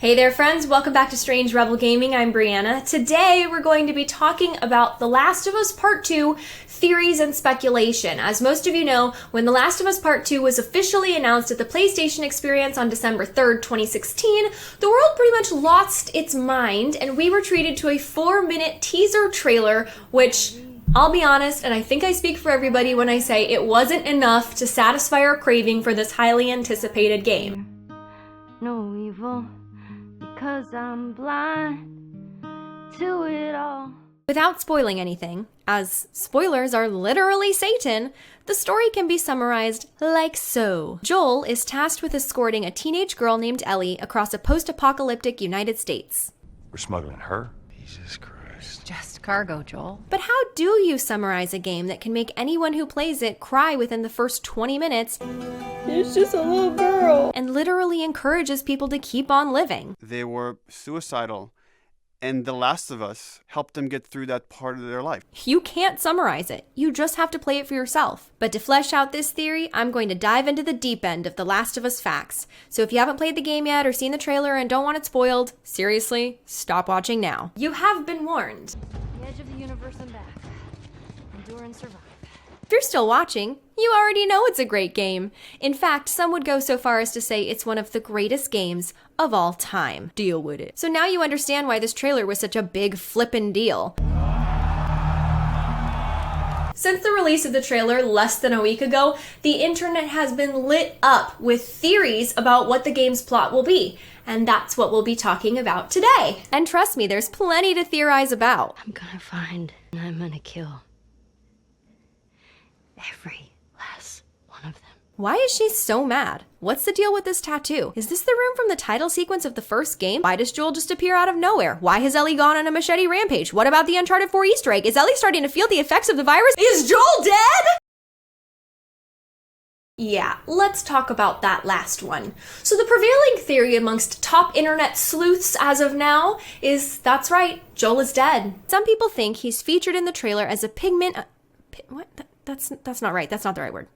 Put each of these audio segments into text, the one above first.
Hey there friends, welcome back to Strange Rebel Gaming. I'm Brianna. Today we're going to be talking about The Last of Us Part 2 theories and speculation. As most of you know, when The Last of Us Part 2 was officially announced at the PlayStation Experience on December 3rd, 2016, the world pretty much lost its mind and we were treated to a 4-minute teaser trailer which, I'll be honest, and I think I speak for everybody when I say it wasn't enough to satisfy our craving for this highly anticipated game. No evil. Because I'm blind to it all. Without spoiling anything, as spoilers are literally Satan, the story can be summarized like so. Joel is tasked with escorting a teenage girl named Ellie across a post-apocalyptic United States. We're smuggling her? Jesus Christ. Just cargo, Joel. But how do you summarize a game that can make anyone who plays it cry within the first 20 minutes? It's just a little girl. And literally encourages people to keep on living. They were suicidal, and The Last of Us helped them get through that part of their life. You can't summarize it. You just have to play it for yourself. But to flesh out this theory, I'm going to dive into the deep end of The Last of Us facts. So if you haven't played the game yet or seen the trailer and don't want it spoiled, seriously, stop watching now. You have been warned. The edge of the universe and back. Endure and survive. If you're still watching, you already know it's a great game. In fact, some would go so far as to say it's one of the greatest games of all time. Deal with it. So now you understand why this trailer was such a big flippin' deal. Since the release of the trailer less than a week ago, the internet has been lit up with theories about what the game's plot will be. And that's what we'll be talking about today. And trust me, there's plenty to theorize about. I'm gonna find and I'm gonna kill every last one of them. Why is she so mad? What's the deal with this tattoo? Is this the room from the title sequence of the first game? Why does Joel just appear out of nowhere? Why has Ellie gone on a machete rampage? What about the Uncharted 4 Easter egg? Is Ellie starting to feel the effects of the virus? Is Joel dead? Yeah, let's talk about that last one. So the prevailing theory amongst top internet sleuths as of now is, that's right, Joel is dead. Some people think he's featured in the trailer as a pigment... what? That's not right. That's not the right word.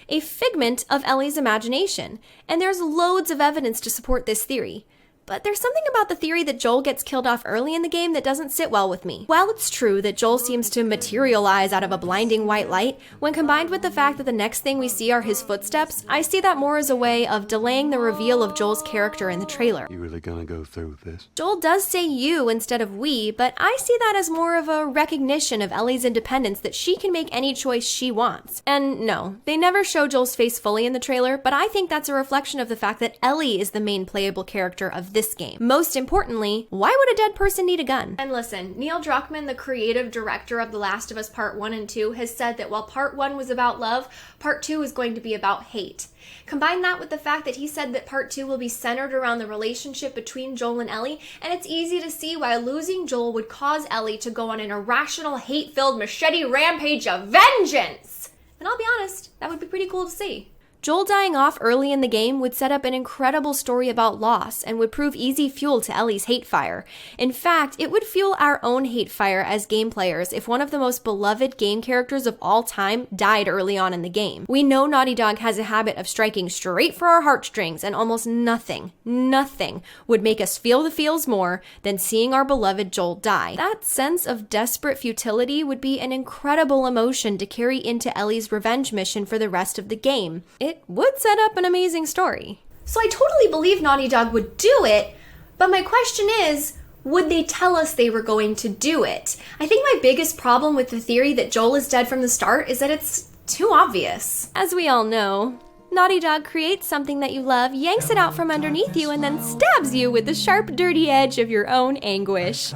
A figment of Ellie's imagination, and there's loads of evidence to support this theory. But there's something about the theory that Joel gets killed off early in the game that doesn't sit well with me. While it's true that Joel seems to materialize out of a blinding white light, when combined with the fact that the next thing we see are his footsteps, I see that more as a way of delaying the reveal of Joel's character in the trailer. You really gonna go through with this? Joel does say you instead of we, but I see that as more of a recognition of Ellie's independence that she can make any choice she wants. And no, they never show Joel's face fully in the trailer, but I think that's a reflection of the fact that Ellie is the main playable character of this game. Most importantly, why would a dead person need a gun? And listen, Neil Druckmann, the creative director of The Last of Us Part 1 and 2, has said that while Part 1 was about love, Part 2 is going to be about hate. Combine that with the fact that he said that Part 2 will be centered around the relationship between Joel and Ellie, and it's easy to see why losing Joel would cause Ellie to go on an irrational, hate-filled machete rampage of vengeance. And I'll be honest, that would be pretty cool to see. Joel dying off early in the game would set up an incredible story about loss and would prove easy fuel to Ellie's hate fire. In fact, it would fuel our own hate fire as game players if one of the most beloved game characters of all time died early on in the game. We know Naughty Dog has a habit of striking straight for our heartstrings, and almost nothing would make us feel the feels more than seeing our beloved Joel die. That sense of desperate futility would be an incredible emotion to carry into Ellie's revenge mission for the rest of the game. It would set up an amazing story. So I totally believe Naughty Dog would do it, but my question is, would they tell us they were going to do it? I think my biggest problem with the theory that Joel is dead from the start is that it's too obvious. As we all know, Naughty Dog creates something that you love, yanks it out from underneath you, and then stabs you with the sharp, dirty edge of your own anguish.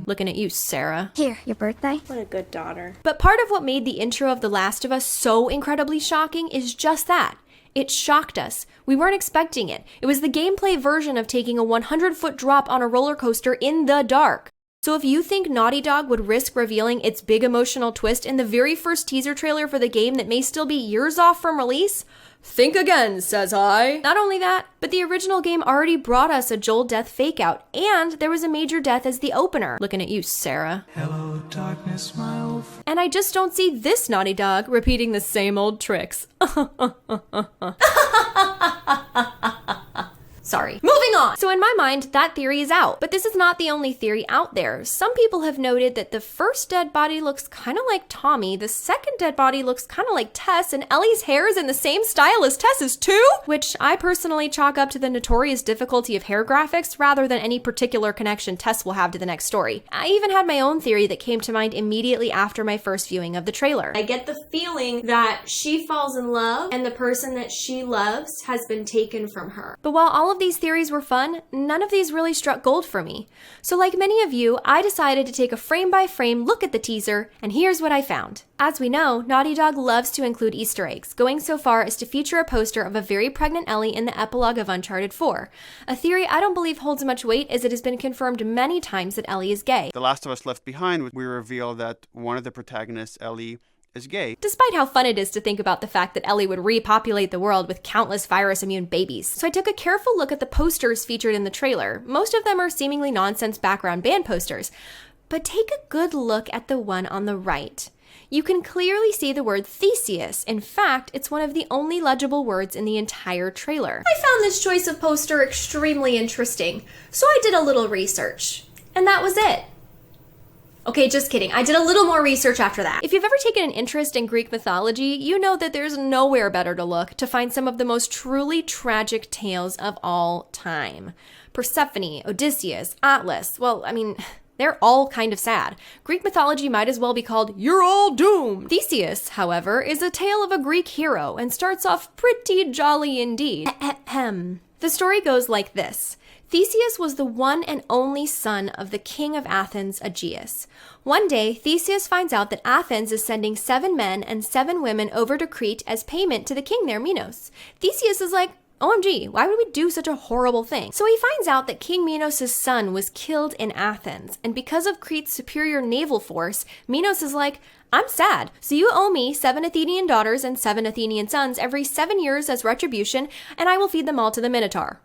Looking at you, Sarah. Here, your birthday. What a good daughter. But part of what made the intro of The Last of Us so incredibly shocking is just that. It shocked us. We weren't expecting it. It was the gameplay version of taking a 100-foot drop on a roller coaster in the dark. So if you think Naughty Dog would risk revealing its big emotional twist in the very first teaser trailer for the game that may still be years off from release, think again, says I. Not only that, but the original game already brought us a Joel death fakeout, and there was a major death as the opener. Looking at you, Sarah. Hello, darkness, my old friend. And I just don't see this Naughty Dog repeating the same old tricks. Sorry. Moving on! So in my mind, that theory is out. But this is not the only theory out there. Some people have noted that the first dead body looks kind of like Tommy, the second dead body looks kind of like Tess, and Ellie's hair is in the same style as Tess's too? Which I personally chalk up to the notorious difficulty of hair graphics rather than any particular connection Tess will have to the next story. I even had my own theory that came to mind immediately after my first viewing of the trailer. I get the feeling that she falls in love and the person that she loves has been taken from her. But while all of these theories were fun, none of these really struck gold for me. So like many of you, I decided to take a frame-by-frame look at the teaser, and here's what I found. As we know, Naughty Dog loves to include Easter eggs, going so far as to feature a poster of a very pregnant Ellie in the epilogue of Uncharted 4. A theory I don't believe holds much weight, as it has been confirmed many times that Ellie is gay. The Last of Us Left Behind, we reveal that one of the protagonists, Ellie, is gay. Despite how fun it is to think about the fact that Ellie would repopulate the world with countless virus-immune babies. So I took a careful look at the posters featured in the trailer. Most of them are seemingly nonsense background band posters. But take a good look at the one on the right. You can clearly see the word Theseus. In fact, it's one of the only legible words in the entire trailer. I found this choice of poster extremely interesting, so I did a little research. And that was it. Okay, just kidding. I did a little more research after that. If you've ever taken an interest in Greek mythology, you know that there's nowhere better to look to find some of the most truly tragic tales of all time. Persephone, Odysseus, Atlas, well, I mean, they're all kind of sad. Greek mythology might as well be called "You're All Doomed." Theseus, however, is a tale of a Greek hero and starts off pretty jolly indeed. The story goes like this. Theseus was the one and only son of the king of Athens, Aegeus. One day, Theseus finds out that Athens is sending 7 men and 7 women over to Crete as payment to the king there, Minos. Theseus is like, OMG, why would we do such a horrible thing? So he finds out that King Minos' son was killed in Athens, and because of Crete's superior naval force, Minos is like, I'm sad, so you owe me 7 Athenian daughters and 7 Athenian sons every 7 years as retribution, and I will feed them all to the Minotaur.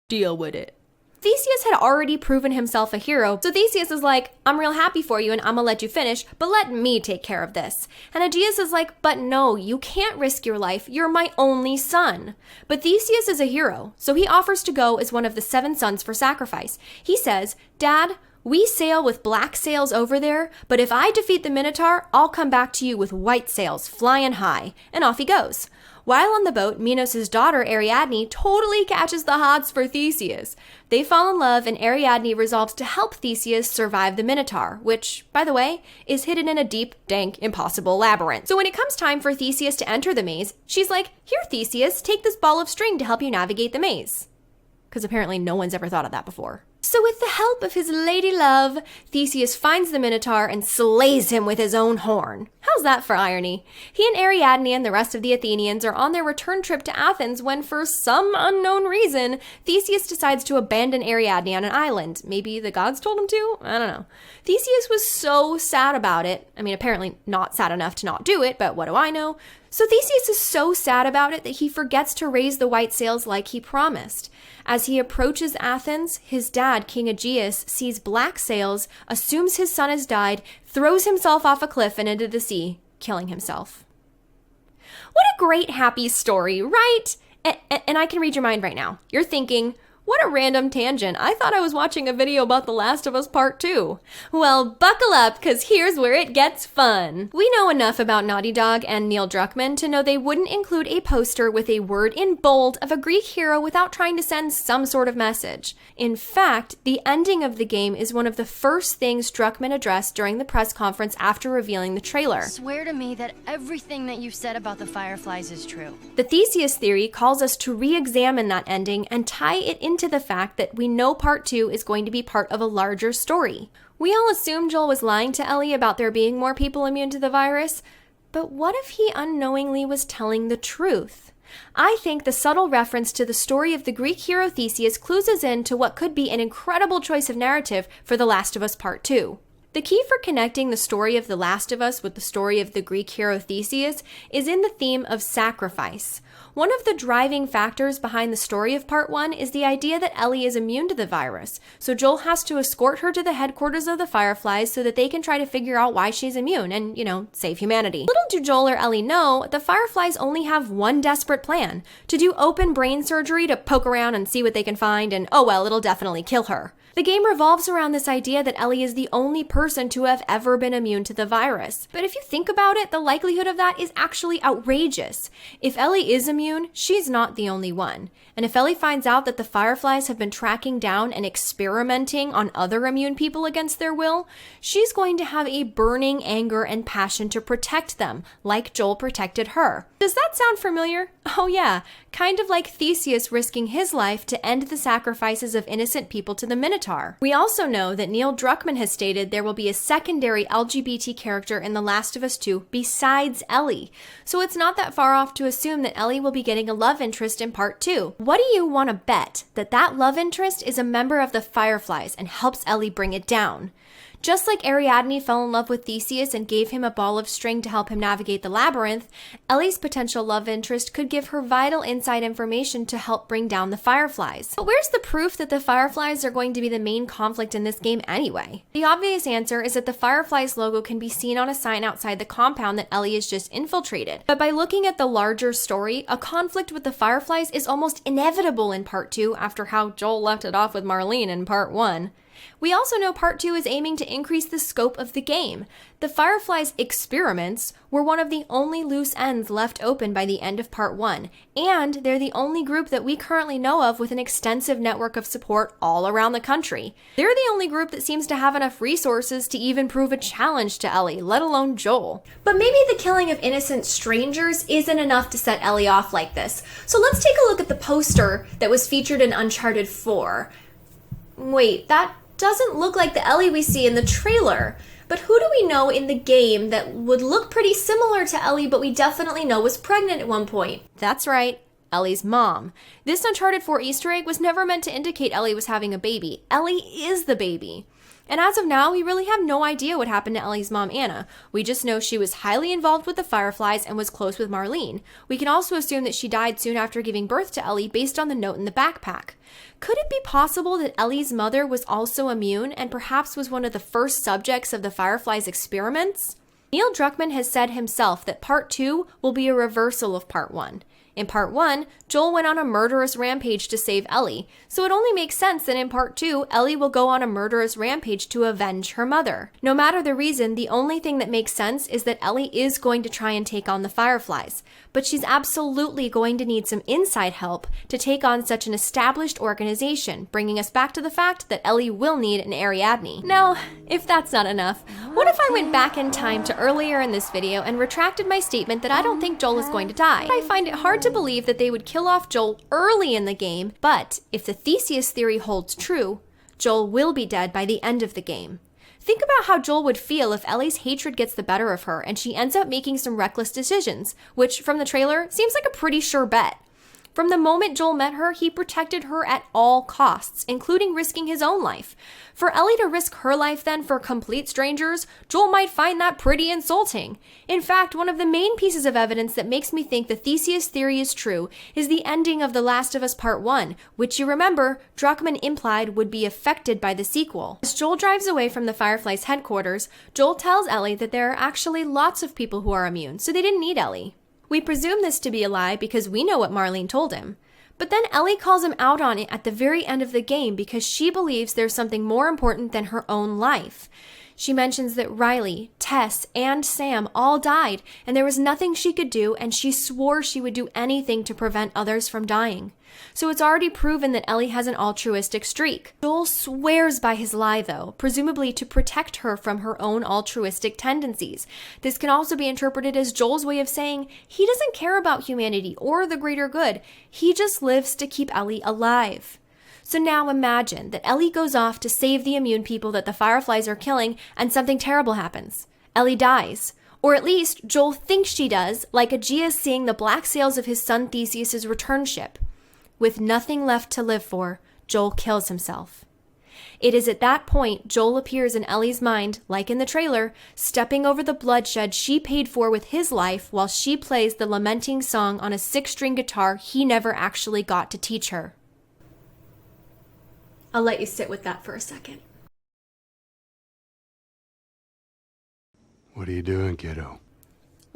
Deal with it. Theseus had already proven himself a hero, so Theseus is like, I'm real happy for you and I'm gonna let you finish, but let me take care of this. And Aegeus is like, but no, you can't risk your life, you're my only son. But Theseus is a hero, so he offers to go as one of the 7 sons for sacrifice. He says, Dad, we sail with black sails over there, but if I defeat the Minotaur, I'll come back to you with white sails flying high. And off he goes. While on the boat, Minos' daughter Ariadne totally catches the hots for Theseus. They fall in love and Ariadne resolves to help Theseus survive the Minotaur, which, by the way, is hidden in a deep, dank, impossible labyrinth. So when it comes time for Theseus to enter the maze, she's like, here Theseus, take this ball of string to help you navigate the maze. Because apparently no one's ever thought of that before. So with the help of his lady love, Theseus finds the Minotaur and slays him with his own horn. How's that for irony? He and Ariadne and the rest of the Athenians are on their return trip to Athens when, for some unknown reason, Theseus decides to abandon Ariadne on an island. Maybe the gods told him to? I don't know. Theseus was so sad about it. I mean, apparently not sad enough to not do it, but what do I know? So Theseus is so sad about it that he forgets to raise the white sails like he promised. As he approaches Athens, his dad, King Aegeus, sees black sails, assumes his son has died, throws himself off a cliff and into the sea, killing himself. What a great, happy story, right? And I can read your mind right now. You're thinking, what a random tangent. I thought I was watching a video about The Last of Us Part 2. Well, buckle up, because here's where it gets fun. We know enough about Naughty Dog and Neil Druckmann to know they wouldn't include a poster with a word in bold of a Greek hero without trying to send some sort of message. In fact, the ending of the game is one of the first things Druckmann addressed during the press conference after revealing the trailer. Swear to me that everything that you've said about the Fireflies is true. The Theseus Theory calls us to re-examine that ending and tie it into the fact that we know Part 2 is going to be part of a larger story. We all assumed Joel was lying to Ellie about there being more people immune to the virus, but what if he unknowingly was telling the truth? I think the subtle reference to the story of the Greek hero Theseus clues us in to what could be an incredible choice of narrative for The Last of Us Part 2. The key for connecting the story of The Last of Us with the story of the Greek hero Theseus is in the theme of sacrifice. One of the driving factors behind the story of Part 1 is the idea that Ellie is immune to the virus, so Joel has to escort her to the headquarters of the Fireflies so that they can try to figure out why she's immune and, save humanity. Little do Joel or Ellie know, the Fireflies only have one desperate plan: to do open brain surgery to poke around and see what they can find, and oh well, it'll definitely kill her. The game revolves around this idea that Ellie is the only person to have ever been immune to the virus. But if you think about it, the likelihood of that is actually outrageous. If Ellie is immune, she's not the only one. And if Ellie finds out that the Fireflies have been tracking down and experimenting on other immune people against their will, she's going to have a burning anger and passion to protect them, like Joel protected her. Does that sound familiar? Oh yeah, kind of like Theseus risking his life to end the sacrifices of innocent people to the Minotaur. We also know that Neil Druckmann has stated there will be a secondary LGBT character in The Last of Us 2 besides Ellie, so it's not that far off to assume that Ellie will be getting a love interest in Part 2. What do you want to bet that love interest is a member of the Fireflies and helps Ellie bring it down? Just like Ariadne fell in love with Theseus and gave him a ball of string to help him navigate the labyrinth, Ellie's potential love interest could give her vital inside information to help bring down the Fireflies. But where's the proof that the Fireflies are going to be the main conflict in this game anyway? The obvious answer is that the Fireflies logo can be seen on a sign outside the compound that Ellie has just infiltrated. But by looking at the larger story, a conflict with the Fireflies is almost inevitable in Part 2 after how Joel left it off with Marlene in Part 1. We also know Part 2 is aiming to increase the scope of the game. The Fireflies' experiments were one of the only loose ends left open by the end of Part 1, and they're the only group that we currently know of with an extensive network of support all around the country. They're the only group that seems to have enough resources to even prove a challenge to Ellie, let alone Joel. But maybe the killing of innocent strangers isn't enough to set Ellie off like this. So let's take a look at the poster that was featured in Uncharted 4. Wait, that doesn't look like the Ellie we see in the trailer. But who do we know in the game that would look pretty similar to Ellie, but we definitely know was pregnant at one point? That's right, Ellie's mom. This Uncharted 4 Easter egg was never meant to indicate Ellie was having a baby. Ellie is the baby. And as of now, we really have no idea what happened to Ellie's mom, Anna. We just know she was highly involved with the Fireflies and was close with Marlene. We can also assume that she died soon after giving birth to Ellie based on the note in the backpack. Could it be possible that Ellie's mother was also immune and perhaps was one of the first subjects of the Fireflies' experiments? Neil Druckmann has said himself that Part 2 will be a reversal of Part 1. In Part 1, Joel went on a murderous rampage to save Ellie, so it only makes sense that in Part 2, Ellie will go on a murderous rampage to avenge her mother. No matter the reason, the only thing that makes sense is that Ellie is going to try and take on the Fireflies, but she's absolutely going to need some inside help to take on such an established organization, bringing us back to the fact that Ellie will need an Ariadne. Now, if that's not enough, what if I went back in time to earlier in this video and retracted my statement that I don't think Joel is going to die? I find it hard to believe that they would kill off Joel early in the game, but if the Theseus theory holds true, Joel will be dead by the end of the game. Think about how Joel would feel if Ellie's hatred gets the better of her and she ends up making some reckless decisions, which from the trailer seems like a pretty sure bet. From the moment Joel met her, he protected her at all costs, including risking his own life. For Ellie to risk her life then for complete strangers, Joel might find that pretty insulting. In fact, one of the main pieces of evidence that makes me think the Theseus theory is true is the ending of The Last of Us Part 1, which you remember, Druckmann implied would be affected by the sequel. As Joel drives away from the Fireflies' headquarters, Joel tells Ellie that there are actually lots of people who are immune, so they didn't need Ellie. We presume this to be a lie because we know what Marlene told him. But then Ellie calls him out on it at the very end of the game because she believes there's something more important than her own life. She mentions that Riley, Tess, and Sam all died, and there was nothing she could do, and she swore she would do anything to prevent others from dying. So it's already proven that Ellie has an altruistic streak. Joel swears by his lie, though, presumably to protect her from her own altruistic tendencies. This can also be interpreted as Joel's way of saying he doesn't care about humanity or the greater good. He just lives to keep Ellie alive. So now imagine that Ellie goes off to save the immune people that the Fireflies are killing, and something terrible happens. Ellie dies. Or at least, Joel thinks she does, like Aegeus seeing the black sails of his son Theseus' return ship. With nothing left to live for, Joel kills himself. It is at that point Joel appears in Ellie's mind, like in the trailer, stepping over the bloodshed she paid for with his life while she plays the lamenting song on a 6-string guitar he never actually got to teach her. I'll let you sit with that for a second. What are you doing, kiddo?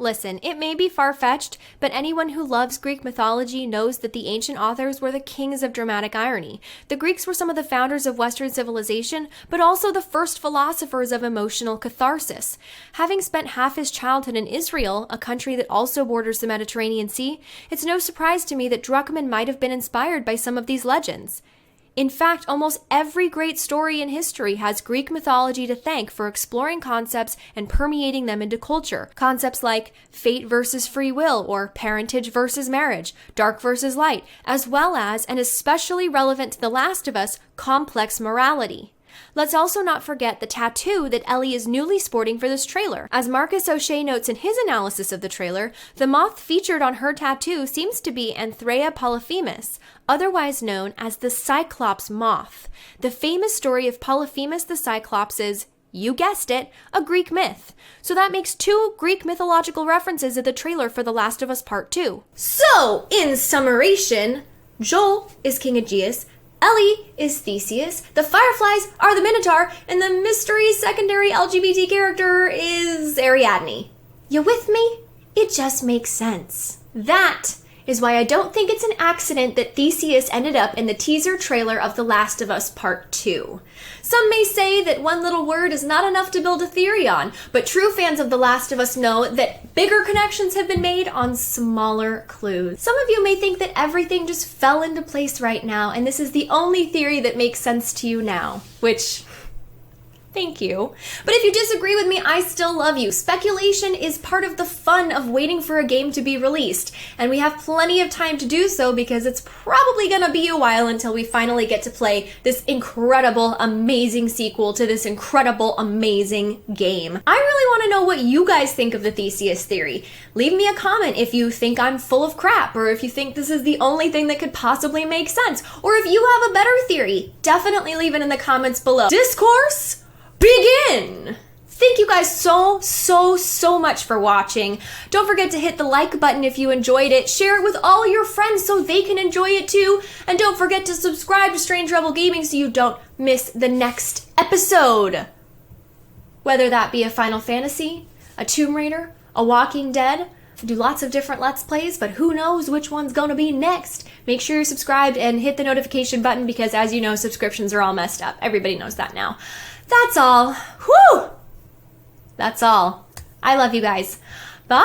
Listen, it may be far-fetched, but anyone who loves Greek mythology knows that the ancient authors were the kings of dramatic irony. The Greeks were some of the founders of Western civilization, but also the first philosophers of emotional catharsis. Having spent half his childhood in Israel, a country that also borders the Mediterranean Sea, it's no surprise to me that Druckmann might have been inspired by some of these legends. In fact, almost every great story in history has Greek mythology to thank for exploring concepts and permeating them into culture. Concepts like fate versus free will, or parentage versus marriage, dark versus light, as well as, and especially relevant to The Last of Us, complex morality. Let's also not forget the tattoo that Ellie is newly sporting for this trailer. As Marcus O'Shea notes in his analysis of the trailer, the moth featured on her tattoo seems to be Anthrea Polyphemus, otherwise known as the Cyclops moth. The famous story of Polyphemus the Cyclops is, you guessed it, a Greek myth. So that makes 2 Greek mythological references at the trailer for The Last of Us Part 2. So, in summation, Joel is King Aegeus, Ellie is Theseus, the Fireflies are the Minotaur, and the mystery secondary LGBT character is Ariadne. You with me? It just makes sense. That is why I don't think it's an accident that Theseus ended up in the teaser trailer of The Last of Us Part 2. Some may say that one little word is not enough to build a theory on, but true fans of The Last of Us know that bigger connections have been made on smaller clues. Some of you may think that everything just fell into place right now, and this is the only theory that makes sense to you now, which... thank you. But if you disagree with me, I still love you. Speculation is part of the fun of waiting for a game to be released, and we have plenty of time to do so because it's probably gonna be a while until we finally get to play this incredible, amazing sequel to this incredible, amazing game. I really want to know what you guys think of the Theseus Theory. Leave me a comment if you think I'm full of crap, or if you think this is the only thing that could possibly make sense, or if you have a better theory. Definitely leave it in the comments below. Discourse begin! Thank you guys so much for watching. Don't forget to hit the like button if you enjoyed it. Share it with all your friends so they can enjoy it too. And don't forget to subscribe to Strange Rebel Gaming so you don't miss the next episode. Whether that be a Final Fantasy, a Tomb Raider, a Walking Dead, I do lots of different Let's Plays, but who knows which one's gonna be next. Make sure you're subscribed and hit the notification button because, as you know, subscriptions are all messed up. Everybody knows that now. That's all. Whew! That's all. I love you guys. Bye!